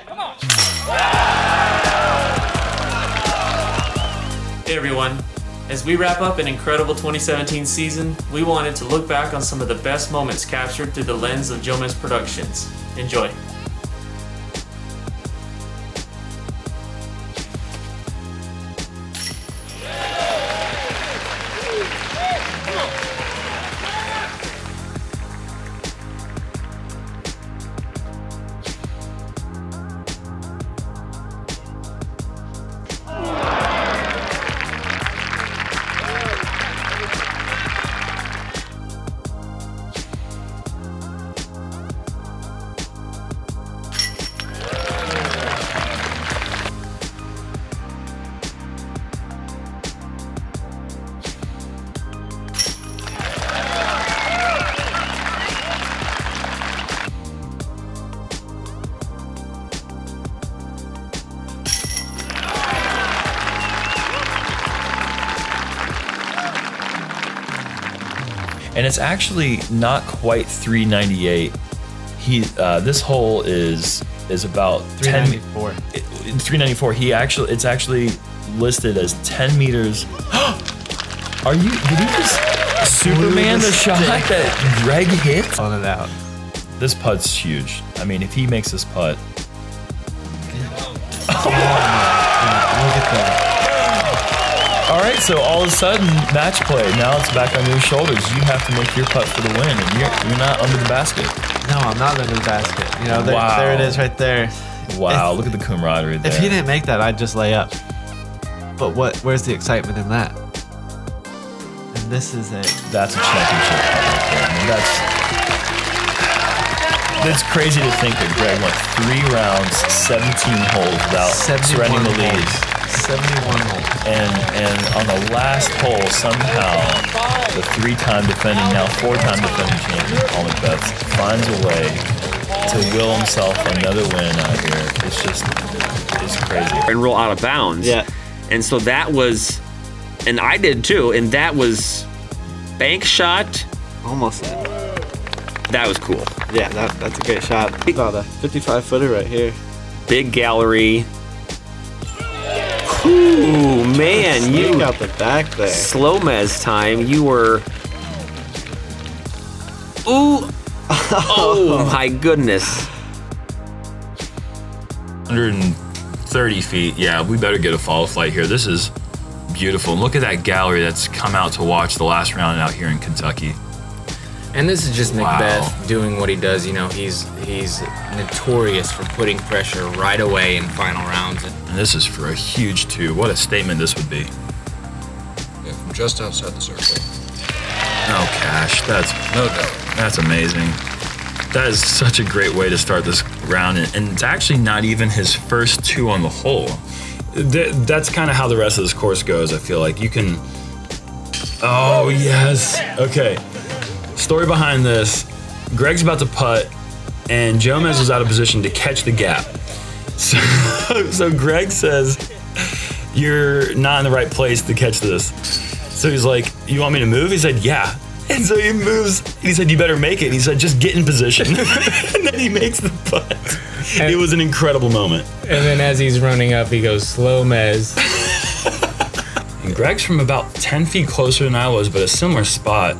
Come on. Hey everyone. As we wrap up an incredible 2017 season, we wanted to look back on some of the best moments captured through the lens of Jomez Productions. Enjoy. And it's actually not quite 398. This hole is about 394. 394. It's actually listed as 10 meters. Did he just Superman the shot that Gregg hit? On it out. This putt's huge. I mean, if he makes this putt. Oh my God. Look at that. All right, so all of a sudden, match play. Now it's back on your shoulders. You have to make your putt for the win, and you're not under the basket. No, I'm not under the basket. You know, there it is right there. Wow, look at the camaraderie there. If he didn't make that, I'd just lay up. But where's the excitement in that? And this is That's a championship putt right there. I mean, that's crazy to think that Gregg went 3 rounds, 17 holes without surrendering the lead. 71 holes. And on the last hole, somehow, the 3-time defending, now 4-time defending champion, Paul McBeth, finds a way to will himself another win out here. It's crazy. And roll out of bounds. Yeah. And so that was, and I did too, and that was bank shot. Almost in. That was cool. Yeah, that's a great shot. About a 55-footer right here. Big gallery. Ooh, man, you got the back there. SloMez time. You were. Ooh. Oh my goodness. 130 feet. Yeah, we better get a FollowFlight here. This is beautiful. Look at that gallery that's come out to watch the last round out here in Kentucky. And this is just McBeth doing what he does. You know, he's notorious for putting pressure right away in final rounds. And this is for a huge 2. What a statement this would be. Yeah, from just outside the circle. Oh, Cash, that's amazing. That is such a great way to start this round, and it's actually not even his first 2 on the hole. That's kind of how the rest of this course goes. I feel like you can. Oh yes. Okay. Story behind this: Gregg's about to putt, and Jomez was out of position to catch the gap. So Gregg says, "You're not in the right place to catch this." So he's like, "You want me to move?" He said, "Yeah." And so he moves. He said, "You better make it." And he said, "Just get in position." And then he makes the putt. It was an incredible moment. And then as he's running up, he goes, "SloMez." And Gregg's from about 10 feet closer than I was, but a similar spot.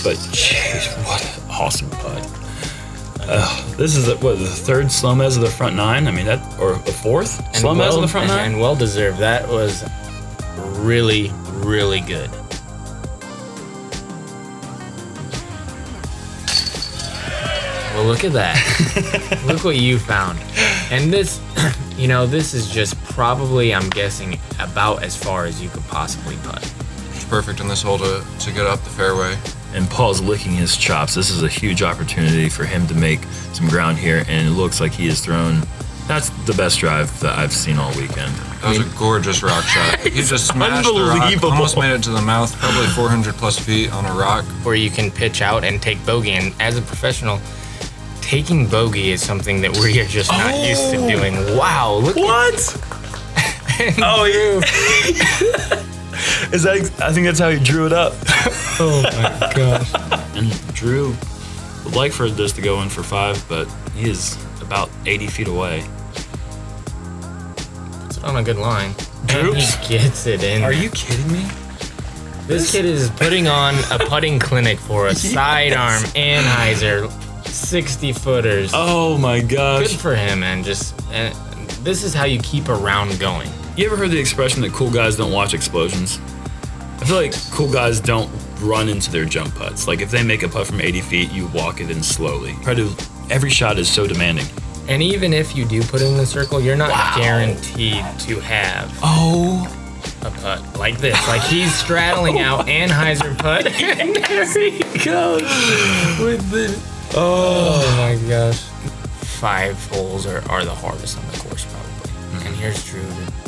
But jeez, what an awesome putt. This is the 3rd SloMez of the front 9. I mean, or the 4th SloMez of the front 9? And well deserved. That was really, really good. Well, look at that. Look what you found. And this, you know, this is just probably, I'm guessing, about as far as you could possibly putt. It's perfect in this hole to get up the fairway. And Paul's licking his chops. This is a huge opportunity for him to make some ground here, and it looks like he has thrown. That's the best drive that I've seen all weekend. That was a gorgeous rock shot. He just smashed the rock, almost made it to the mouth, probably 400 plus feet on a rock. Where you can pitch out and take bogey. And as a professional, taking bogey is something that we are just not used to doing. Wow, look what? Oh, yeah. I think that's how he drew it up. Oh my gosh. And Drew would like for this to go in for 5, but he is about 80 feet away. on a good line. Droops? And he gets it in. Are you kidding me? This kid is putting on a putting clinic for us. Sidearm, Anheuser, 60 footers. Oh my gosh. Good for him, and this is how you keep a round going. You ever heard the expression that cool guys don't watch explosions? I feel like cool guys don't run into their jump putts. Like if they make a putt from 80 feet, you walk it in slowly. Every shot is so demanding. And even if you do put it in the circle, you're not guaranteed to have a putt like this. Like he's straddling out Anheuser putt, and there he goes with the. Oh my gosh! 5 holes are the hardest on the course probably. And here's Drew.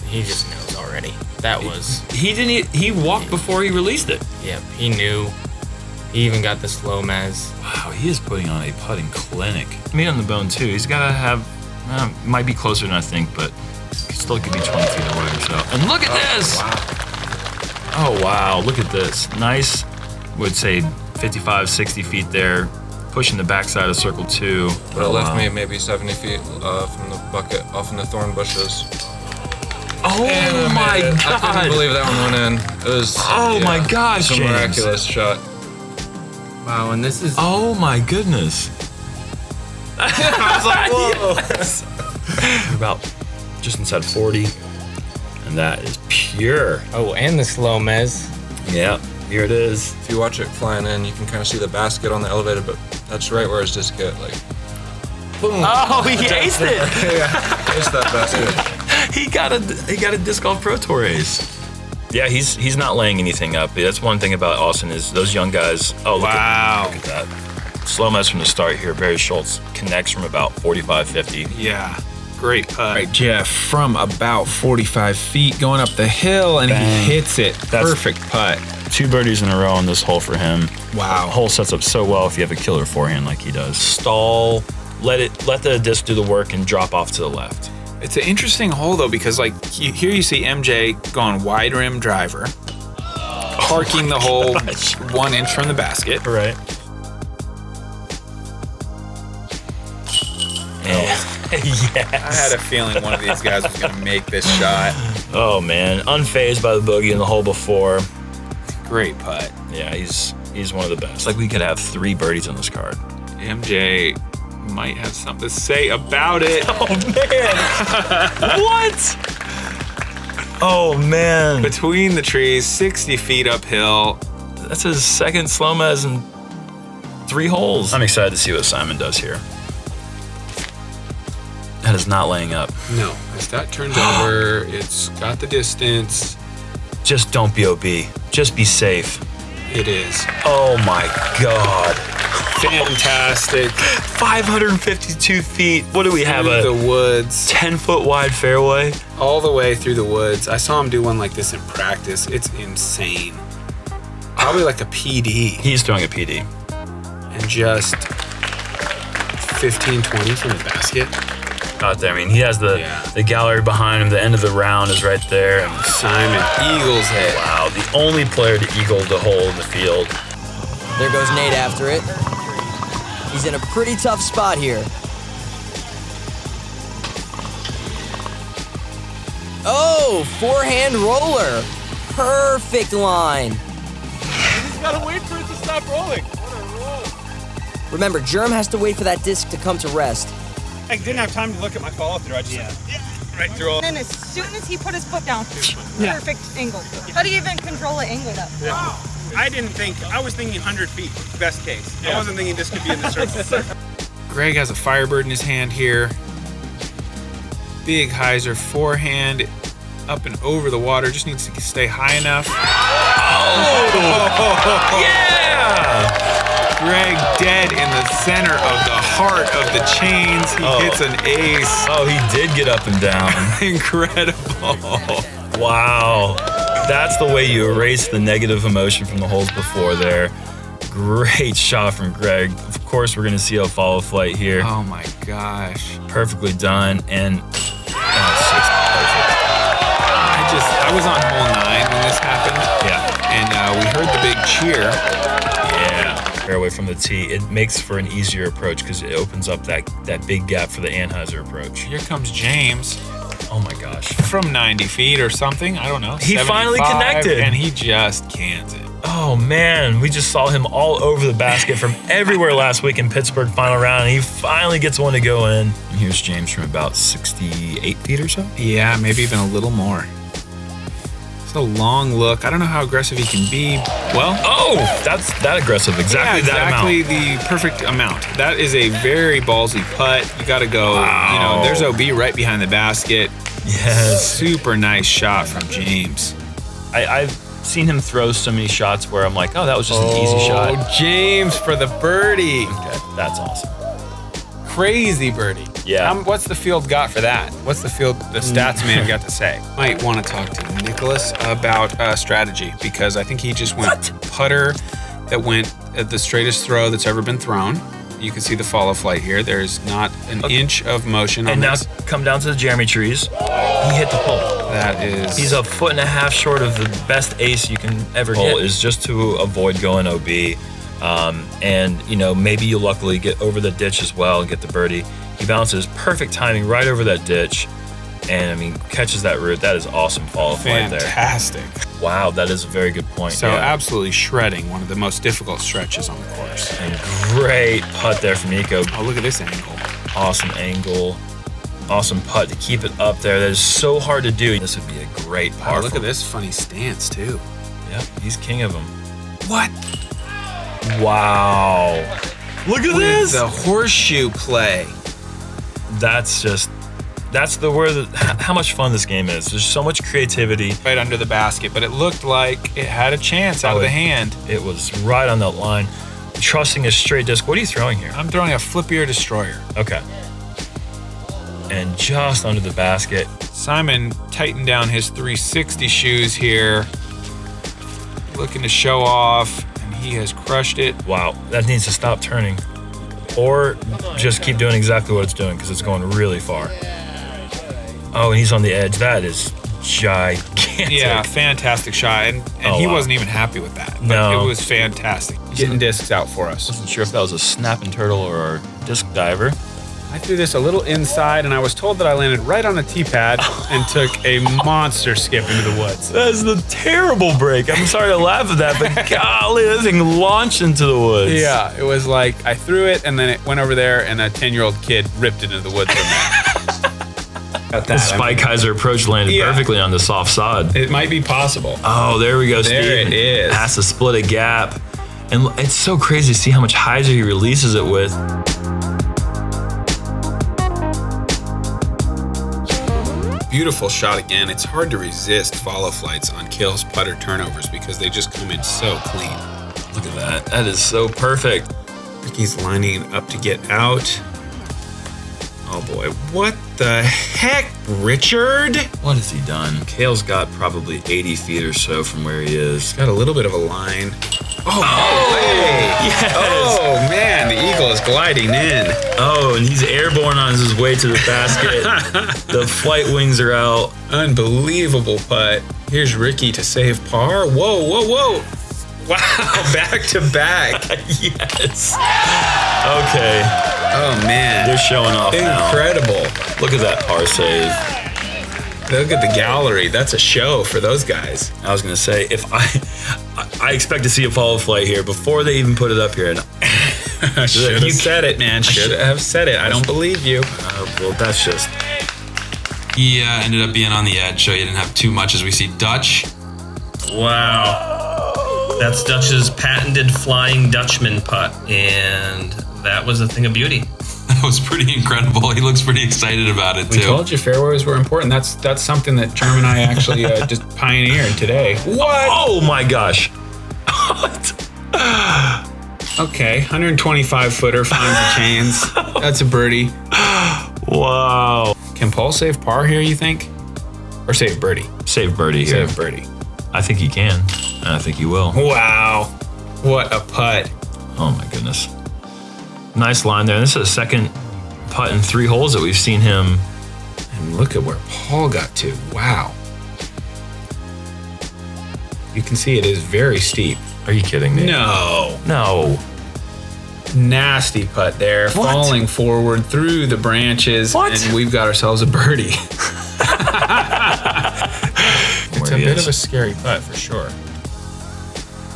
He just knows already. That was. He walked before he released it. Yep, he knew. He even got the SloMez. Wow, he is putting on a putting clinic. Meat on the bone too. He's got to have. Might be closer than I think, but still could be 20 feet away or so. And look at this! Wow. Oh wow, look at this. Nice, would say 55, 60 feet there, pushing the backside of circle 2. But it left me maybe 70 feet from the bucket, off in the thorn bushes. Oh my god! I couldn't believe that one went in. It was. My gosh, it's a James. miraculous shot. Wow, and this is. Oh my goodness. I was like, whoa. Yes. We're about just inside 40, and that is pure. Oh, and the SloMez. Yeah, here it is. If you watch it flying in, you can kind of see the basket on the elevator, but that's right where his disc hit. Like, boom. Oh, he aced it. Yeah, aced that basket. He got a disc golf pro tour ace. Yeah, he's not laying anything up. That's one thing about Austin is those young guys. Oh, look at that. SloMez from the start here. Barry Schultz connects from about 45, 50. Yeah, great putt. All right, Jeff, from about 45 feet going up the hill, and Bang. he hits it. Perfect putt. 2 birdies in a row on this hole for him. Wow. The hole sets up so well if you have a killer forehand like he does. Stall, let the disc do the work and drop off to the left. It's an interesting hole though, because like here you see MJ going wide rim driver, parking the hole 1 inch from the basket. Right. Yes. I had a feeling one of these guys was going to make this shot. Oh man, unfazed by the bogey in the hole before. Great putt. Yeah, he's one of the best. Like we could have 3 birdies on this card. MJ might have something to say about it. Oh man. What? Oh man. Between the trees, 60 feet uphill. That's his second SloMez in 3 holes. I'm excited to see what Simon does here. That is not laying up. No, as that turns over, it's got the distance. Just don't be OB. Just be safe. It is. Oh my God. Fantastic. 552 feet. What do we have? Through the woods. 10-foot wide fairway? All the way through the woods. I saw him do one like this in practice. It's insane. Probably like a PD. He's throwing a PD. And just 15, 20 from the basket. Out there. I mean, he has the gallery behind him. The end of the round is right there. And Simon eagles it. wow, the only player to eagle the hole in the field. There goes Nate after it. He's in a pretty tough spot here. Oh, forehand roller. Perfect line. He's got to wait for it to stop rolling. What a roll. Remember, Germ has to wait for that disc to come to rest. I didn't have time to look at my follow through. I just right through all. And then as soon as he put his foot down, perfect angle. How do you even control it angled up? Yeah. I was thinking 100 feet, best case. I wasn't thinking this could be in the circle. Greg has a Firebird in his hand here. Big hyzer forehand up and over the water. Just needs to stay high enough. Oh! Yeah! Greg dead in the center of the heart of the chains. He hits an ace. Oh, he did get up and down. Incredible. Wow. That's the way you erase the negative emotion from the holes before there. Great shot from Greg. Of course, we're going to see a FollowFlight here. Oh my gosh. Perfectly done. And it's just perfect. I was on hole 9 when this happened. Yeah. And we heard the big cheer. Yeah. Fairway from the tee. It makes for an easier approach because it opens up that big gap for the Anheuser approach. Here comes James. Oh Oh my gosh. From 90 feet or something. I don't know. He finally 75, connected. And he just cans it. Oh man, we just saw him all over the basket from everywhere last week in Pittsburgh final round, and he finally gets one to go in. And here's James from about 68 feet or so. Yeah, maybe even a little more. It's a long look. I don't know how aggressive he can be. Well, that's that aggressive. Exactly that amount. Exactly the perfect amount. That is a very ballsy putt. You got to go. Wow. You know, there's OB right behind the basket. Yes. Super nice shot from James. I've seen him throw so many shots where I'm like, oh, that was just an easy shot. Oh, James for the birdie. Okay, that's awesome. Crazy birdie. Yeah. What's the field got for that? What's the stats man got to say? Might want to talk to Nicholas about strategy, because I think he just went putter that went at the straightest throw that's ever been thrown. You can see the FollowFlight here. There's not an inch of motion on And now this. come down to the Jeremy trees. He hit the pole. That is... He's a foot and a half short of the best ace you can ever get. Is just to avoid going OB. And, you know, maybe you luckily get over the ditch as well and get the birdie. He bounces perfect timing right over that ditch. And, I mean, catches that root. That is awesome FollowFlight there. Fantastic. Wow, that is a very good point. So absolutely shredding one of the most difficult stretches on the course. And great putt there from Nikko. Oh, look at this angle. Awesome angle. Awesome putt to keep it up there. That is so hard to do. This would be a great par. Oh, look at this funny stance, too. Yep, he's king of them. What? Wow. Look at this. The horseshoe play. That's how much fun this game is. There's so much creativity. Right under the basket, but it looked like it had a chance out of the hand. It was right on that line. Trusting a straight disc. What are you throwing here? I'm throwing a flippier destroyer. Okay. And just under the basket. Simon tightened down his 360 shoes here. Looking to show off, and he has crushed it. Wow, that needs to stop turning. Or just keep doing exactly what it's doing, because it's going really far. Oh, and he's on the edge. That is gigantic. Yeah, fantastic shot. And he wasn't even happy with that. But No. it was fantastic. Getting discs out for us. Wasn't sure if that was a snapping turtle or a disc diver. I threw this a little inside, and I was told that I landed right on the tee pad and took a monster skip into the woods. That is the terrible break. I'm sorry to laugh at that, but golly, that thing launched into the woods. Yeah, it was like I threw it, and then it went over there, and a 10-year-old kid ripped it into the woods from there. The Spike Kaiser approach landed perfectly on the soft sod. It might be possible. Oh, there we go, Steve. There it is. Has to split a gap. And it's so crazy to see how much hyzer he releases it with. Beautiful shot again. It's hard to resist FollowFlights on Cale's putter turnovers because they just come in so clean. Look at that. That is so perfect. Ricky's lining up to get out. Oh boy, what the heck, Richard? What has he done? Cale's got probably 80 feet or so from where he is. Got a little bit of a line. Oh, Yes. Oh man, the eagle is gliding in. Oh, and he's airborne on his way to the basket. The flight wings are out. Unbelievable putt. Here's Ricky to save par. Whoa, whoa, whoa. Wow, back to back. Yes. Okay. Oh man. They're showing off now. Incredible. Look at that par save. Look at the gallery. That's a show for those guys. I was gonna say, if I expect to see a FollowFlight here before they even put it up here. And Should have said it, man. Should have said it. I don't believe you. Well, that's just. He ended up being on the edge, so he didn't have too much as we see Dutch. Wow. That's Dutch's patented Flying Dutchman putt, and that was a thing of beauty. That was pretty incredible. He looks pretty excited about it, too. We told you fairways were important. That's something that Germ and I actually just pioneered today. What? Oh my gosh. What? Okay, 125 footer finds the chains. That's a birdie. Wow. Can Paul save par here, you think? Or save birdie? Save birdie here. Save birdie. I think he can. And I think he will. Wow. What a putt. Oh my goodness. Nice line there. This is the second putt in 3 holes that we've seen him. And look at where Paul got to. Wow. You can see it is very steep. Are you kidding me? No. No. Nasty putt there. What? Falling forward through the branches. What? And we've got ourselves a birdie. It's a bit of a scary putt for sure.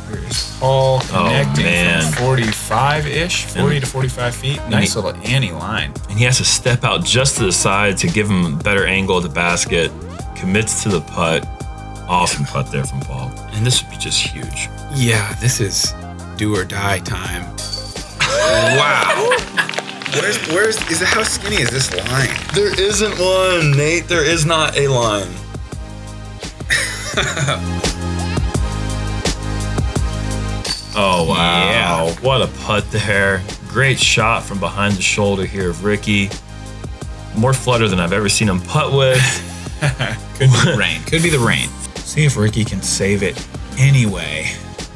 Here's Paul connecting from 45-ish, 40 to 45 feet. Nice little Annie line. And he has to step out just to the side to give him a better angle at the basket. Commits to the putt. Awesome putt there from Paul. And this would be just huge. Yeah, this is do or die time. Wow. How skinny is this line? There isn't one, Nate. There is not a line. Oh, wow. Yeah. What a putt there. Great shot from behind the shoulder here of Ricky. More flutter than I've ever seen him putt with. Could be the rain. Could be the rain. See if Ricky can save it anyway.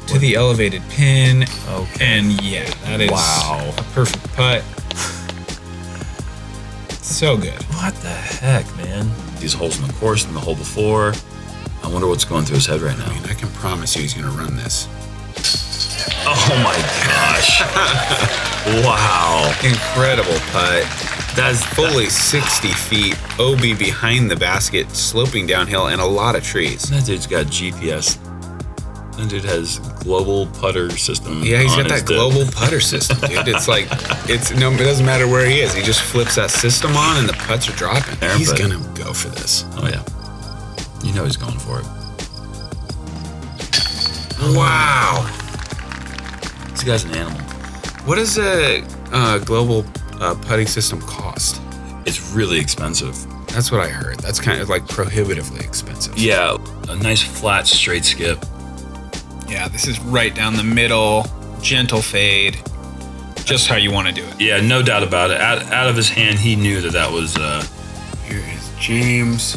To the elevated pin. Okay. And yeah, that is a perfect putt. So good. What the heck, man? These holes in the course and the hole before. I wonder what's going through his head right now. I mean, I can promise you he's going to run this. Oh my gosh. Wow. Incredible putt. That's fully 60 feet. OB behind the basket, sloping downhill, and a lot of trees. That dude's got GPS. That dude has global putter system. Yeah, he's got that global putter system, dude. It's like, it doesn't matter where he is. He just flips that system on and the putts are dropping. He's going to go for this. Oh, yeah. You know he's going for it. Wow. This guy's an animal. What does a global putting system cost? It's really expensive. That's what I heard. That's kind of like prohibitively expensive. Yeah, a nice flat straight skip. Yeah, this is right down the middle, gentle fade, just how you want to do it. Yeah, no doubt about it. Out of his hand, he knew that was... Here is James.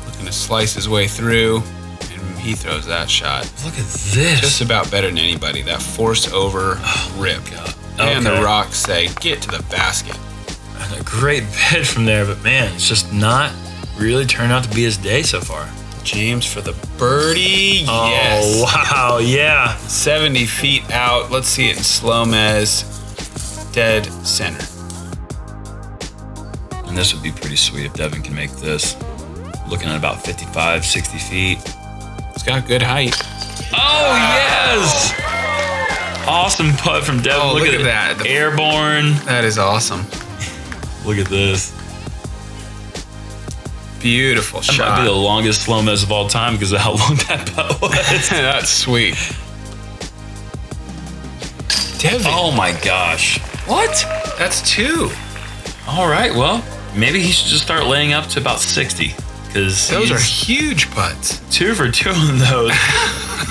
Looking to slice his way through, and he throws that shot. Look at this. Just about better than anybody. That forced over rip. And the rocks say, get to the basket. And a great bid from there, but man, it's just not really turned out to be his day so far. James for the birdie. Oh, yes. Wow, yeah. 70 feet out. Let's see it in SloMez. Dead center. And this would be pretty sweet if Devan can make this. Looking at about 55, 60 feet. It's got good height. Oh, yes! Awesome putt from Devan. Oh, look at that. Airborne. That is awesome. Look at this. Beautiful shot. That might be the longest SloMez of all time because of how long that putt was. That's sweet. Devan. Oh my gosh. What? That's 2. All right, well, maybe he should just start laying up to about 60. Because those are huge putts. 2 for 2 on those.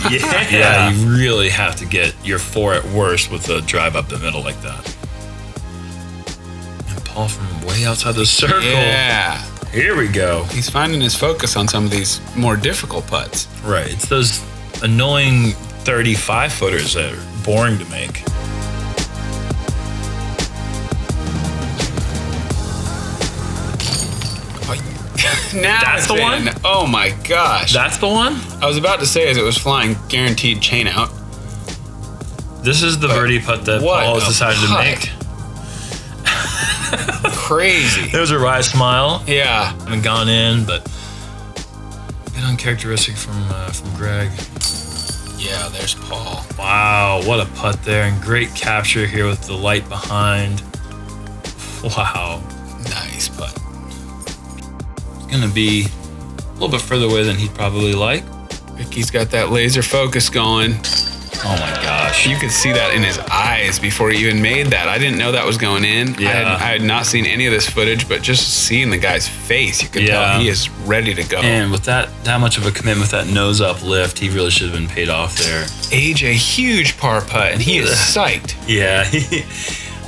Yeah, you really have to get your 4 at worst with a drive up the middle like that. And Paul from way outside the circle. Yeah. Here we go. He's finding his focus on some of these more difficult putts. Right. It's those annoying 35-footers that are boring to make. Now that's the one? Oh my gosh. That's the one? I was about to say as it was flying, guaranteed chain out. This is the birdie putt that Paul has decided to make. Crazy. There's a wry smile. Yeah. Haven't gone in, but a bit uncharacteristic from Gregg. Yeah, there's Paul. Wow, what a putt there, and great capture here with the light behind. Wow. Nice putt. It's gonna be a little bit further away than he'd probably like. Ricky's got that laser focus going. Oh my gosh. You could see that in his eyes before he even made that. I didn't know that was going in. Yeah. I had not seen any of this footage, but just seeing the guy's face, you could tell he is ready to go. And with that much of a commitment, with that nose up lift, he really should have been paid off there. AJ, huge par putt, and he is psyched. Yeah.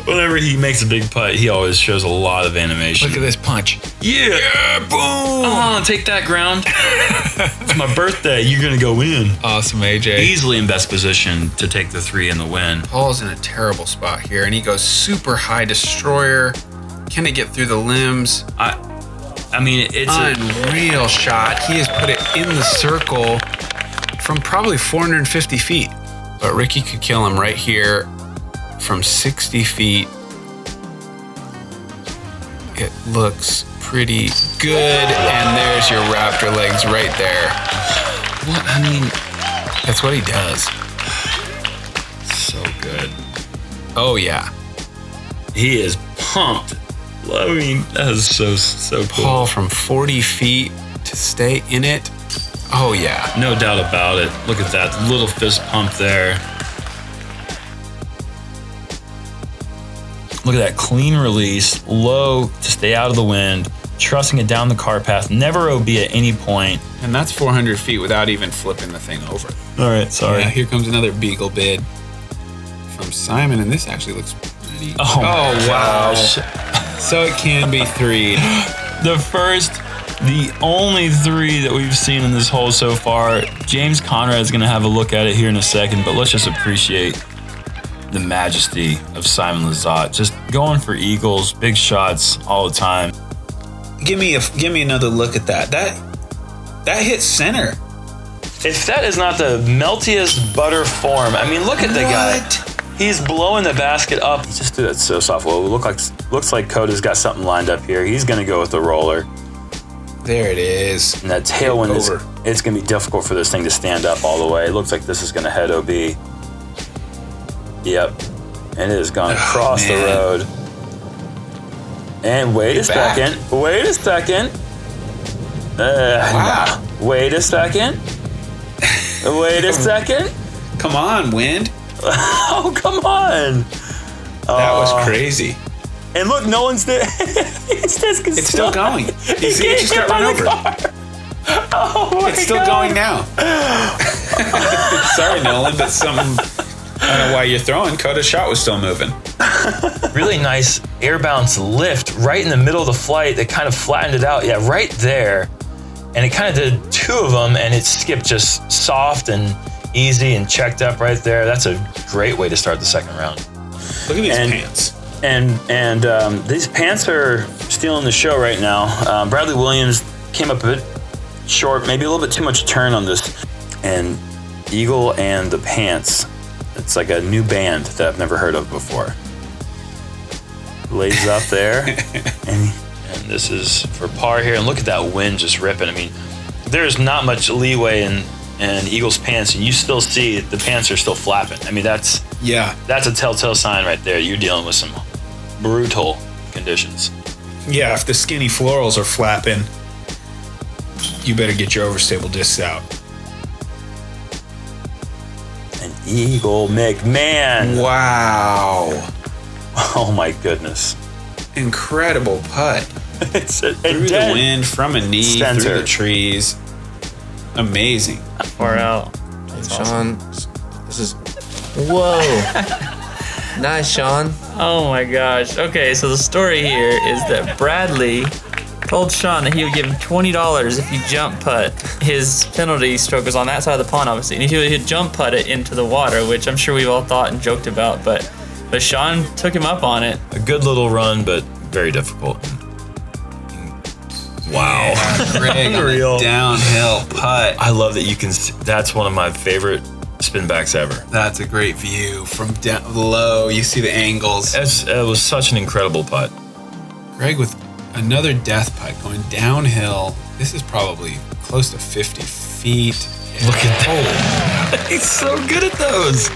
Whenever he makes a big putt, he always shows a lot of animation. Look at this punch. Yeah, boom! Oh, take that, ground. It's my birthday. You're gonna go in. Awesome, AJ. Easily in best position to take the 3 and the win. Paul's in a terrible spot here, and he goes super high destroyer. Can it get through the limbs? I mean, it's unreal shot. He has put it in the circle from probably 450 feet. But Ricky could kill him right here from 60 feet. It looks pretty good. And there's your raptor legs right there. What? I mean, that's what he does. So good. Oh, yeah. He is pumped. I mean, that is so cool. Paul from 40 feet to stay in it. Oh, yeah. No doubt about it. Look at that little fist pump there. Look at that clean release, low to stay out of the wind, trusting it down the car path, never OB at any point. And that's 400 feet without even flipping the thing over. All right, sorry. Yeah, here comes another beagle bid from Simon, and this actually looks pretty. Oh wow. So it can be 3. The only 3 that we've seen in this hole so far. James Conrad's gonna have a look at it here in a second, but let's just appreciate the majesty of Simon Lizotte. Just going for eagles, big shots all the time. Give me another look at that. That hit center. If that is not the meltiest butter form, I mean, look at the guy. He's blowing the basket up. He just threw that so soft. Well, it looks like Coda's got something lined up here. He's gonna go with the roller. There it is. And that tailwind it's gonna be difficult for this thing to stand up all the way. It looks like this is gonna head OB. Yep. And it has gone across the road. And wait a second. Wait a second. Wow. Wait a second. Wait a second. Come on, wind. Oh, come on. That was crazy. And look, no one's there. It's still going. It just got run over. Oh, it's still going now. Sorry, Nolan, but I don't know why you're throwing. Coda's shot was still moving. Really nice air bounce lift right in the middle of the flight that kind of flattened it out. Yeah, right there. And it kind of did 2 of them, and it skipped just soft and easy and checked up right there. That's a great way to start the second round. Look at these pants. And these pants are stealing the show right now. Bradley Williams came up a bit short, maybe a little bit too much turn on this. And Eagle and the Pants, it's like a new band that I've never heard of before. Lays up there. and this is for par here. And look at that wind just ripping. I mean, there's not much leeway in Eagle's pants, and you still see the pants are still flapping. I mean, that's a telltale sign right there. You're dealing with some brutal conditions. Yeah, if the skinny florals are flapping, you better get your overstable discs out. An Eagle McMahon. Wow. Oh my goodness. Incredible putt. Through the wind, from a knee, through the trees. Amazing. Far out. Sean, this is... Whoa. Nice, Sean. Oh my gosh. Okay, so the story here is that Bradley told Sean that he would give him $20 if you jump putt. His penalty stroke was on that side of the pond, obviously, and he would jump putt it into the water, which I'm sure we've all thought and joked about, but Sean took him up on it. A good little run, but very difficult. Wow. Yeah, Gregg, unreal. Downhill putt. I love that you can see, that's one of my favorite spin backs ever. That's a great view from down low. You see the angles. It was such an incredible putt. Gregg with another death putt going downhill. This is probably close to 50 feet. Look at that. He's so good at those.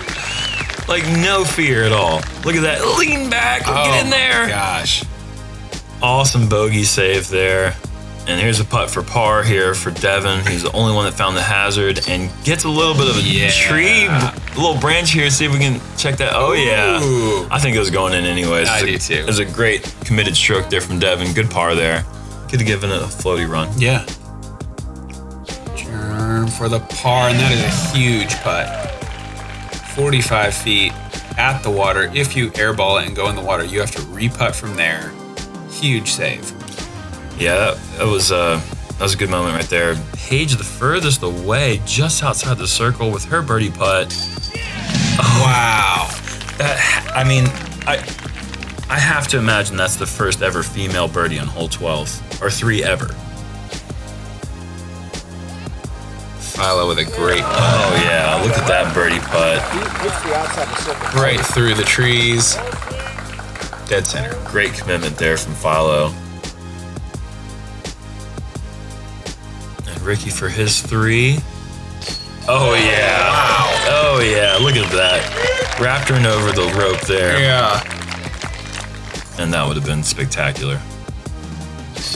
Like no fear at all. Look at that. Lean back. Get in there. Oh my gosh. Awesome bogey save there. And here's a putt for par here for Devan. He's the only one that found the hazard and gets a little bit of a tree, a little branch here. See if we can check that. Oh, yeah. Ooh. I think it was going in anyways. I do too. It was a great committed stroke there from Devan. Good par there. Could have given it a floaty run. Yeah. Turn for the par, and that is a huge putt. 45 feet at the water. If you airball it and go in the water, you have to re-putt from there. Huge save. Yeah, that was a good moment right there. Paige the furthest away, just outside the circle with her birdie putt. Oh, wow. I have to imagine that's the first ever female birdie on hole 12, or 3 ever. Philo with a great putt. Oh yeah, look at that birdie putt. Right through the trees. Dead center. Great commitment there from Philo. Ricky for his 3. Oh yeah! Wow! Oh yeah! Look at that, raptoring over the rope there. Yeah. And that would have been spectacular.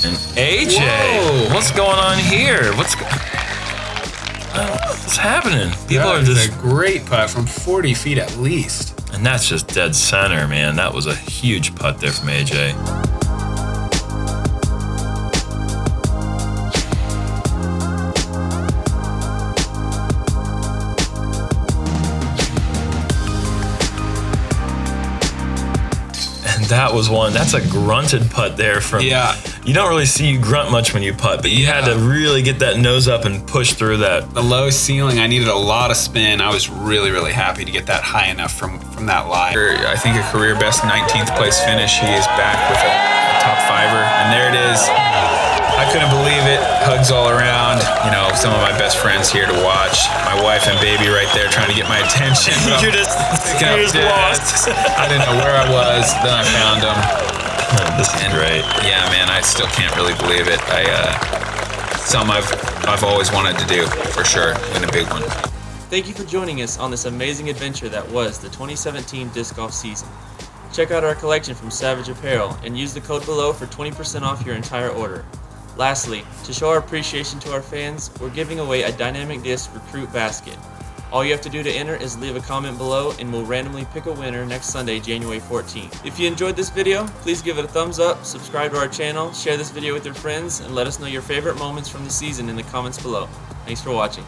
And AJ, Whoa. what's going on here? What's happening? People That are is just a great putt from 40 feet at least. And that's just dead center, man. That was a huge putt there from AJ. That was one. That's a grunted putt there from. Yeah. You don't really see you grunt much when you putt, but you had to really get that nose up and push through that. The low ceiling, I needed a lot of spin. I was really, really happy to get that high enough from that lie. I think a career best 19th place finish. He is back with a top 5er, and there it is. I couldn't believe it. Hugs all around. You know, some of my best friends here to watch. My wife and baby right there trying to get my attention. You're just lost. I didn't know where I was. Then I found them. This is great. Yeah, man, I still can't really believe it. Something I've always wanted to do, for sure, win a big one. Thank you for joining us on this amazing adventure that was the 2017 disc golf season. Check out our collection from Savage Apparel and use the code below for 20% off your entire order. Lastly, to show our appreciation to our fans, we're giving away a Dynamic Disc Recruit Basket. All you have to do to enter is leave a comment below and we'll randomly pick a winner next Sunday, January 14th. If you enjoyed this video, please give it a thumbs up, subscribe to our channel, share this video with your friends, and let us know your favorite moments from the season in the comments below. Thanks for watching.